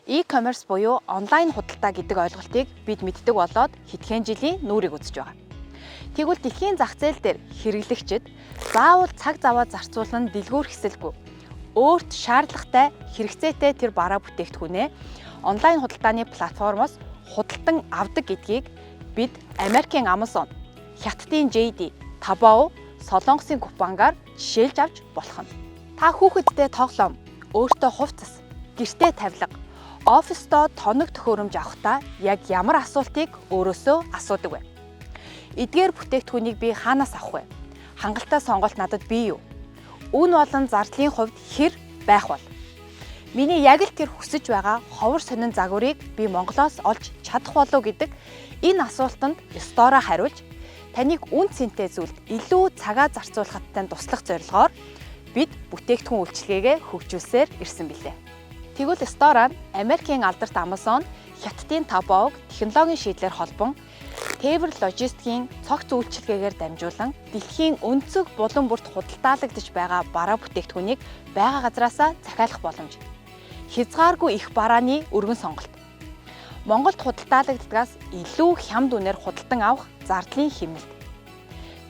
E-commerce буюу онлайн худалдаа гэдэг ойлголтыг бид мэддэг болоод хэдхэн жилийн нүүрийг үзэж байгаа. Тэгвэл дэлхийн зах зээл дээр хэрэглэгчид заавал цаг заваа зарцуулан дэлгүүрэх эсэлгүй. Өөрт шаардлагатай хэрэгцээтэй тэр бараа бүтээгдэхүүнээ онлайн худалдааны платформоос худалдан авдаг гэдгийг бид Америкийн Amazon, Хятадын JD, Taobao, Солонгосын Coupang-аар жишээлж авч болох нь. Та хүүхэдтэй тоглоом, өөртөө хувцас, гэртээ тавилга, оффистоо тоног төхөөрөмж авахдаа яг ямар асуултыг өөрөөсөө асуудаг вэ? Эдгээр бүтээгдэхүүнийг би хаанаас авах вэ? Хангалттай сонголт надад бий юу? Үн болон зардлын хувьд хэр байх бол? Миний яг л тэр хүсэж байгаа ховор сонин загварыг би Монголоос олж чадах болов гэдэг энэ асуултанд Store-оо хариулж, таныг үн цэнтэй зүйлд илүү цагаа зарцуулахад тань туслах зорилгоор бид бүтээгдэхүүн үйлчилгээгээ хөгжүүлсээр ирсэн билээ. Тэгвэл Store-аа Америкийн алдарт Amazon, Хятадын Taobao технологийн шийдлэр холбон тээвэр логистикийн цогц үйлчилгээгээр дамжуулан дэлхийн өнцөг булан бүрт худалдаалагдж байгаа бараа бүтээгдэхүүнийг байгаа газраасаа захиалах боломж. Хязгааргүй их барааны өргөн сонголт. Монголд худалдаалагддагаас илүү хямд үнээр худалдан авах зардлын хэмнэлт.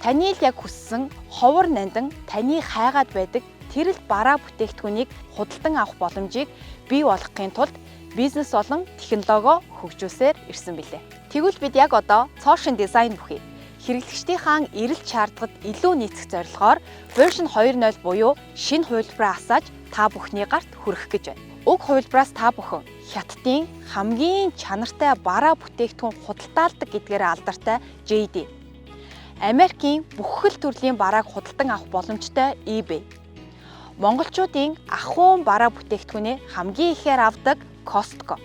Таны л яг хүссэн ховор нандан таны хайгаад байдаг тэр л бараа бүтээгдэхүүнийг худалдан авах боломжийг бий болгохын тулд бизнес болон технологио хөгжүүлсээр ирсэн билээ. Тэгвэл бид яг одоо цоошин дизайн бүхий хэрэглэгчдийнхаа эрэлт шаардлагад илүү нийцэх зорилгоор version 2.0 буюу шинэ хувилбараа асааж та бүхний гарт хүргэх гэж байна. Уг хувилбараас та бүхэн Хятадын хамгийн чанартай бараа бүтээгдэхүүн худалдаалдаг гэдгээр алдартай JD, Америкийн бүх хэл төрлийн барааг худалдан авах боломжтой eBay, монголчуудын ахуйн бараа бүтээгдэхүүнээ хамгийн ихээр авдаг Costco,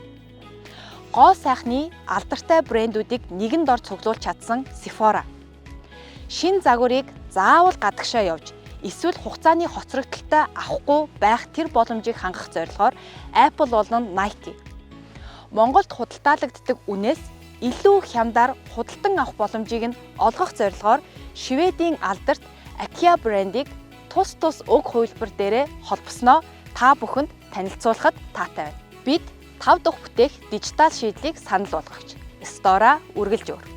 гоо сайхны алдартай брэндүүдийг нэгэн дор цуглуулж чадсан Sephora, шинэ загварыг заавал гадагшаа явж эсвэл хугацааны хоцрогдолтой авахгүй байх тэр боломжийг хангах зорилгоор Apple болон Nike, Монголд худалдаалагддаг үнээс илүү хямдаар худалдан авах боломжийг нь олгох зорилгоор Шведийн алдарт IKEA брендийг тус уг хувилбар дээрээ холбосноо та бүхэнд танилцуулахад таатай байна. Бид 5 дахь бүтээх дижитал шийдлийг санал болгогч Store-аа үргэлж өөр.